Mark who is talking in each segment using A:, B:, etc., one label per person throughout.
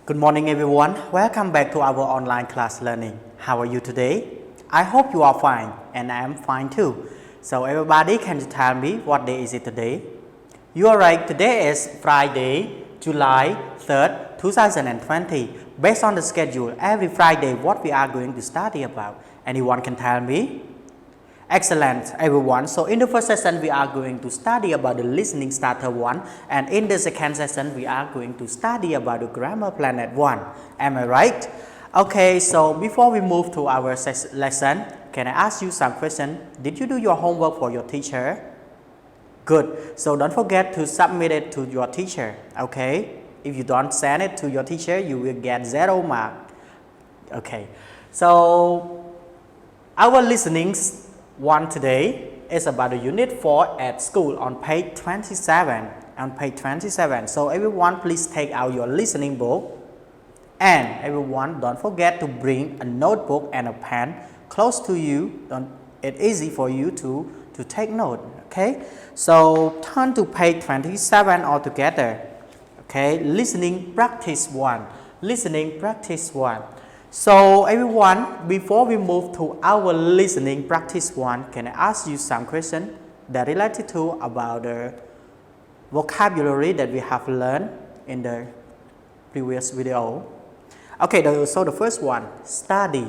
A: Good morning everyone. Welcome back to our online class learning. How are you today? I hope you are fine and I am fine too. So everybody can you tell me what day is it today? You are right, today is Friday, July 3rd, 2020. Based on the schedule, every Friday what we are going to study about. Anyone can tell me? Excellent everyone. So in the first session we are going to study about the listening starter 1 and in the second session we are going to study about the grammar planet 1. Am I right? Okay, so before we move to our lesson, can I ask you some question? Did you do your homework for your teacher? Good. So don't forget to submit it to your teacher. Okay? If you don't send it to your teacher, you will get 0 mark. Okay. So our listenings one today is about the unit 4 at school on page 27. So everyone please take out your listening book and everyone don't forget to bring a notebook and a pen close to you. It's easy for you to take note. Okay, so turn to page 27 altogether. Okay, listening practice 1. So everyone, before we move to our listening practice 1, can I ask you some questions that related to about the vocabulary that we have learned in the previous video? Okay, so the first one, study.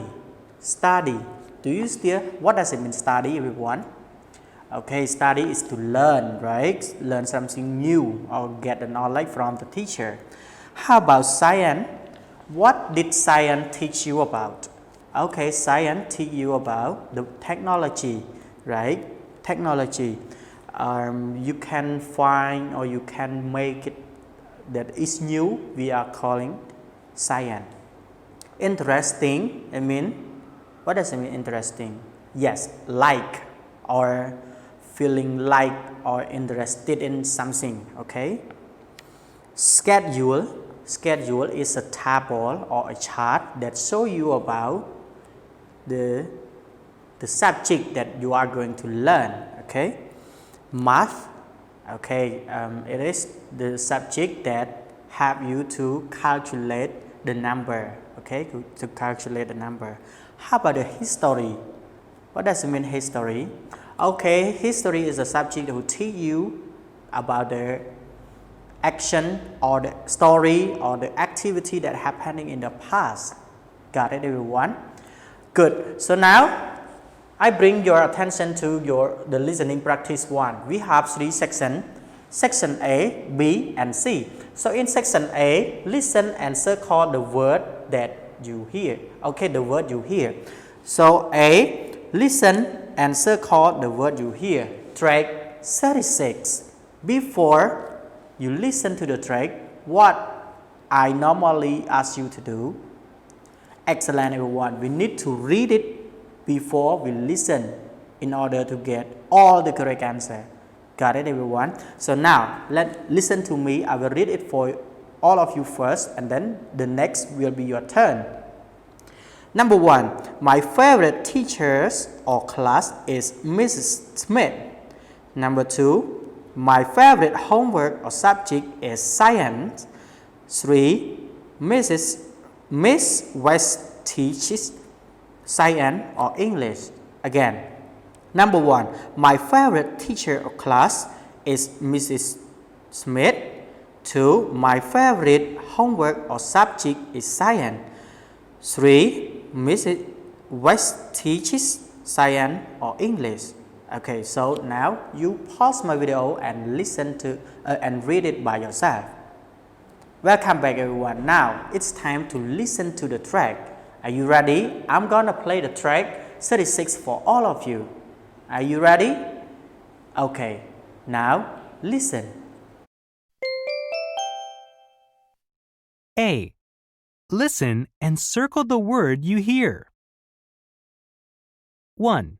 A: Do you still, what does it mean study everyone? Okay, study is to learn, right? Learn something new or get the knowledge from the teacher. How about science? What did science teach you about? Okay, science teach you about the technology, right? Technology. You can find or you can make it that is new. We are calling science. Interesting. I mean, what does it mean interesting? Yes, like or feeling like or interested in something. Okay. Schedule is a table or a chart that show you about the subject that you are going to learn. Okay. Math, okay, it is the subject that help you to calculate the number. Okay, to calculate the number. How about the history? What does it mean history? Okay, history is a subject who teach you about the action or the story or the activity that happening in the past. Got it everyone? Good. So now I bring your attention to the listening practice 1. We have 3 sections. Section A, B and C. So in section A, listen and circle the word that you hear. Okay, the word you hear. So A, listen and circle the word you hear. Track 36. Before you listen to the track, what I normally ask you to do? Excellent everyone. We need to read it before we listen in order to get all the correct answer. Got it everyone? So now listen to me. I will read it for all of you first and then the next will be your turn. Number 1, my favorite teachers or class is Mrs. Smith. Number 2, my favorite homework or subject is science. 3, Miss West teaches science or English. Again, number 1, my favorite teacher or class is Mrs. Smith. 2, my favorite homework or subject is science. 3, Mrs. West teaches science or English. Okay, so now you pause my video and listen to and read it by yourself. Welcome back everyone. Now it's time to listen to the track. Are you ready? I'm gonna play the track 36 for all of you. Are you ready? Okay, now listen.
B: A. Listen and circle the word you hear. 1,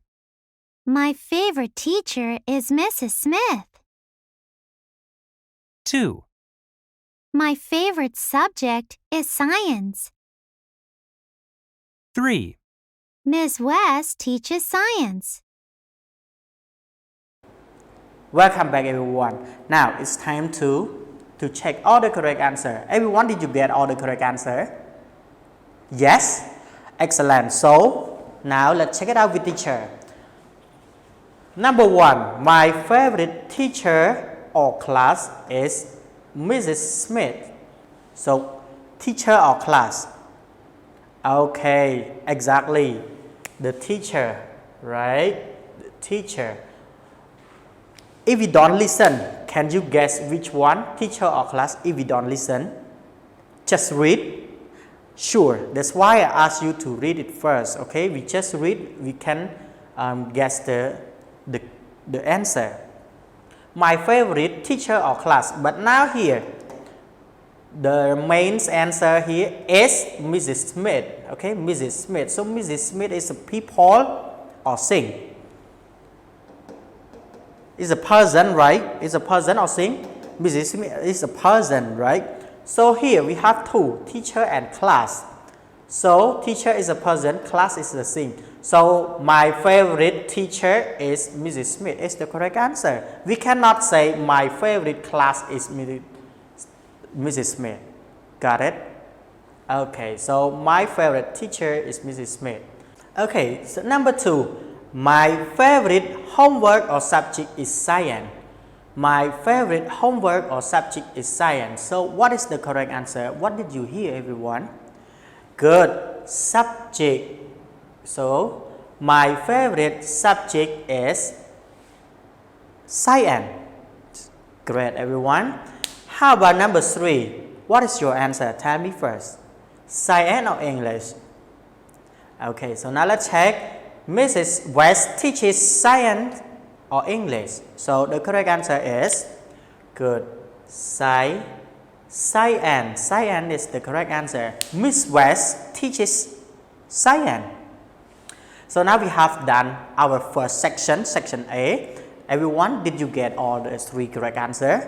C: My favorite teacher is Mrs. Smith.
B: 2,
C: My favorite subject is science.
B: 3,
C: Ms. West teaches science.
A: Welcome back everyone. Now it's time to to check all the correct answer. Everyone, did you get all the correct answer? Yes? Excellent. So, now let's check it out with teacher. Number 1, my favorite teacher or class is Mrs. Smith. So, teacher or class? Okay, exactly. The teacher, right? The teacher. If you don't listen, can you guess which one, teacher or class? If you don't listen, just read. Sure, that's why I asked you to read it first. Okay, we just read, we can guess the answer. My favorite teacher or class. But now here, the main answer here is Mrs. Smith. Okay, Mrs. Smith. So Mrs. Smith is a people or thing. Is a person, right? Is a person or thing? Mrs. Smith is a person, right? So here we have two, teacher and class. So teacher is a person, class is the thing. So my favorite teacher is Mrs. Smith. Is the correct answer. We cannot say my favorite class is Mrs. Smith. Got it? Okay, so my favorite teacher is Mrs. Smith. Okay, so number 2. My favorite homework or subject is science. My favorite homework or subject is science. So what is the correct answer? What did you hear, everyone? Good. Subject. So my favorite subject is science. Great, everyone. How about number 3? What is your answer? Tell me first. Science or English? Okay, so now let's check. Mrs. West teaches science or English. So the correct answer is good. Science. Science is the correct answer. Miss West teaches science. So now we have done our first section, section A. Everyone, did you get all the 3 correct answers?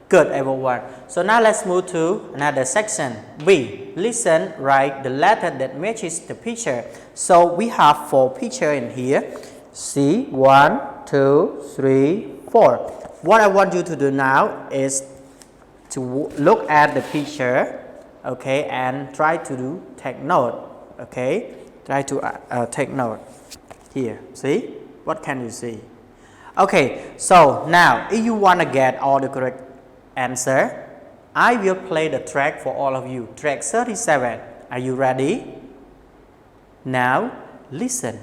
A: Good, everyone. So now let's move to another section. B. Listen, write the letter that matches the picture. So we have 4 pictures in here. See, 1, 2, 3, 4. What I want you to do now is to look at the picture, okay, and try to take note, okay. Try to take note. Here, see? What can you see? Okay, so now if you want to get all the correct answer, I will play the track for all of you. Track 37. Are you ready? Now, listen.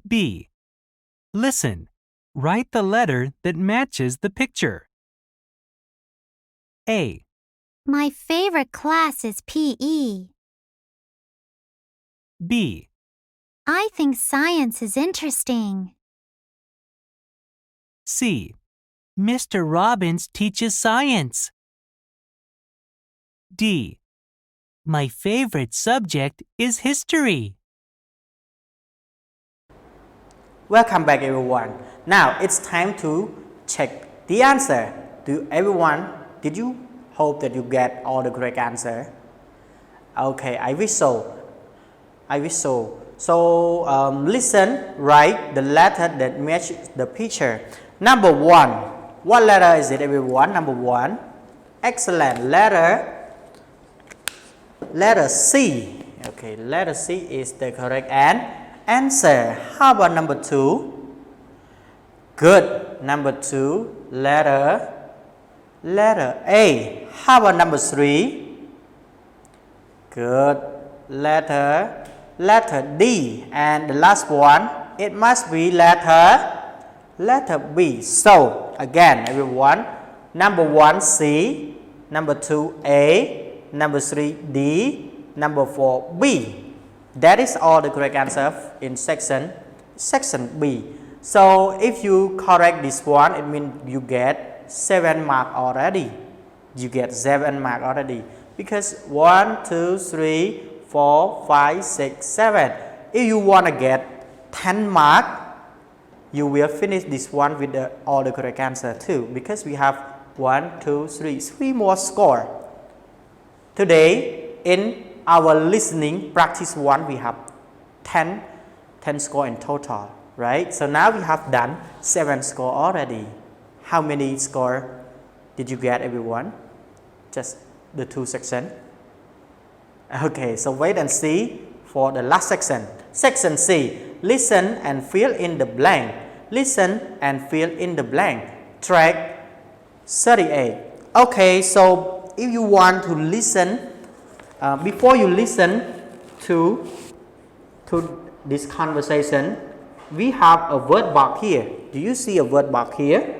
B: B. Listen. Write the letter that matches the picture. A.
C: My favorite class is PE.
B: B.
C: I think science is interesting.
B: C. Mr. Robbins teaches science. D. My favorite subject is history.
A: Welcome back, everyone. Now it's time to check the answer. Did you hope that you get all the correct answer? Okay, I wish so. So listen, write the letter that matches the picture. Number 1. What letter is it, everyone? Number 1. Excellent. Letter C. Okay, letter C is the correct answer. How about number 2? Good. Number 2, letter A. How about number 3? Good. Letter D. And the last one, it must be letter B. So again, everyone, number 1 C, number 2 A, number 3 D, number 4 B. That is all the correct answer in section B. So if you correct this one, it means you get 7 marks already. Because 1, 2, 3, 4, 5, 6, 7. If you want to get 10 marks, you will finish this one with all the correct answer too. Because we have 1, 2, 3 more score. Today, in our listening practice 1, we have 10 score in total, right? So now we have done 7 score already. How many score did you get, everyone? Just the 2 section. Okay, so wait and see for the last section. Section C. Listen and fill in the blank. Listen and fill in the blank. Track 38. Okay, so if you want to listen, before you listen to this conversation, we have a word box here. Do you see a word box here?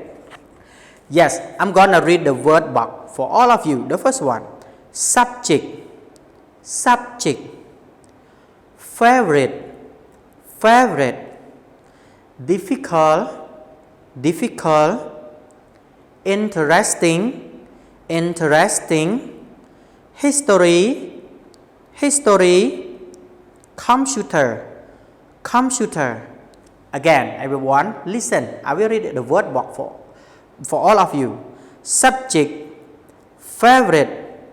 A: Yes, I'm gonna read the word box for all of you. The first one, subject, subject, favorite, favorite, difficult, difficult, interesting, interesting, history, history, computer, computer. Again, everyone, listen. I will read the word box for all of you. Subject, favorite,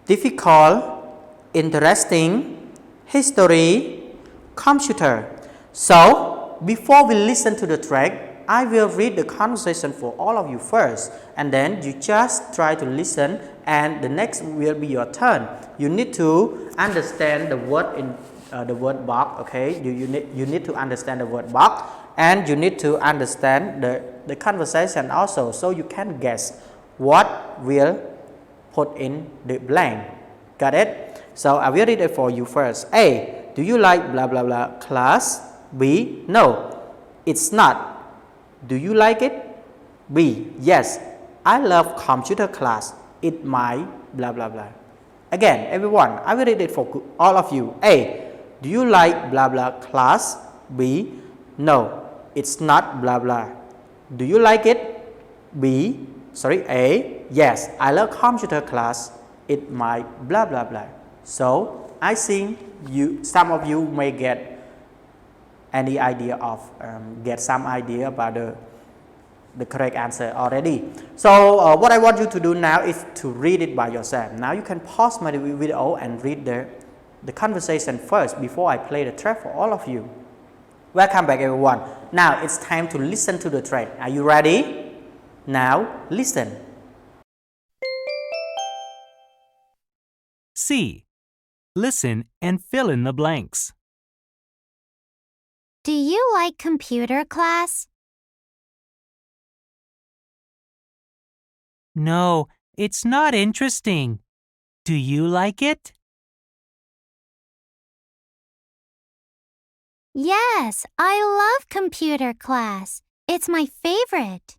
A: difficult, interesting, history, computer. So, before we listen to the track, I will read the conversation for all of you first, and then you just try to listen, and the next will be your turn. You need to understand the word in the word box, okay? You need to understand the word box, and you need to understand the conversation also, so you can guess what will put in the blank. Got it? So I will read it for you first. A. Do you like blah blah blah class? B. No, it's not. Do you like it? B. Yes, I love computer class. It might blah blah blah. Again, everyone, I will read it for all of you. A. Do you like blah blah class? B. No, it's not blah blah. Do you like it? A. Yes, I love computer class. It might blah blah blah. So I think some of you may get any idea of get some idea about the correct answer already. So what I want you to do now is to read it by yourself. Now you can pause my video and read the conversation first before I play the track for all of you. Welcome back, everyone. Now it's time to listen to the track. Are you ready? Now listen.
B: C. Listen and fill in the blanks.
C: Do you like computer class?
B: No, it's not interesting. Do you like it?
C: Yes, I love computer class. It's my favorite.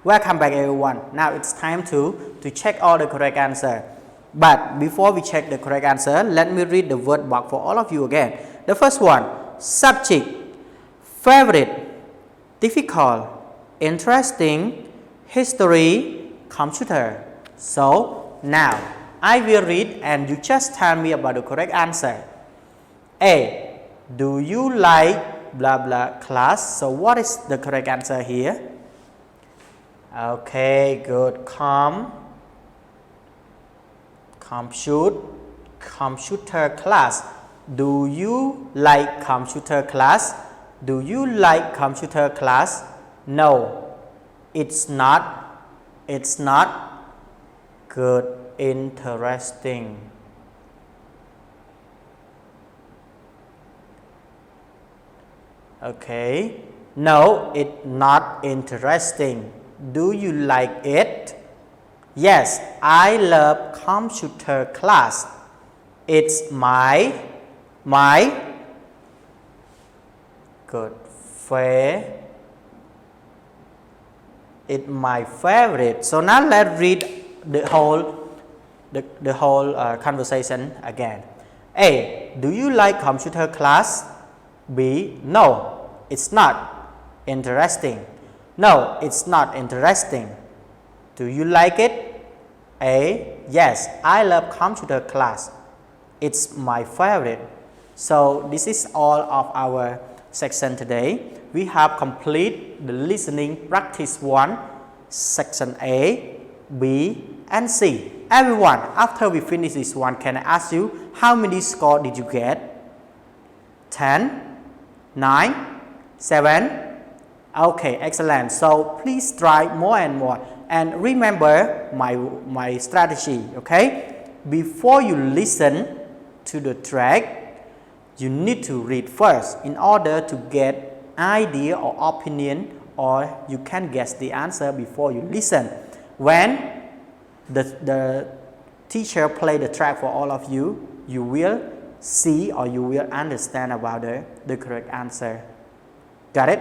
A: Welcome back, everyone. Now it's time to check all the correct answer. But before we check the correct answer, let me read the word box for all of you again. The first one, subject, favorite, difficult, interesting, history, computer. So now I will read and you just tell me about the correct answer. A. Do you like blah blah class? So what is the correct answer here? Okay, good. Computer class. Do you like computer class? Do you like computer class? No, it's not. It's not. Good. Interesting. Okay. No, it's not interesting. Do you like it? Yes, I love computer class. It's my good it's my favorite. So now let's read the whole conversation again. A. Do you like computer class? B. No, it's not interesting. No, it's not interesting. Do you like it? A. Yes, I love computer class. It's my favorite. So this is all of our section today. We have complete the listening practice 1, section A, B, and C. Everyone, after we finish this one, can I ask you how many score did you get? 10, 9, 7? Okay, excellent. So please try more and more. And remember my strategy, okay? Before you listen to the track, you need to read first in order to get idea or opinion, or you can guess the answer before you listen. When the teacher play the track for all of you, you will see or you will understand about the correct answer. Got it?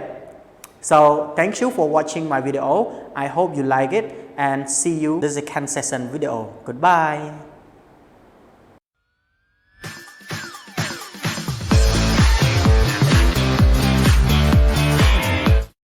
A: So thank you for watching my video. I hope you like it and see you in the second session video. Goodbye.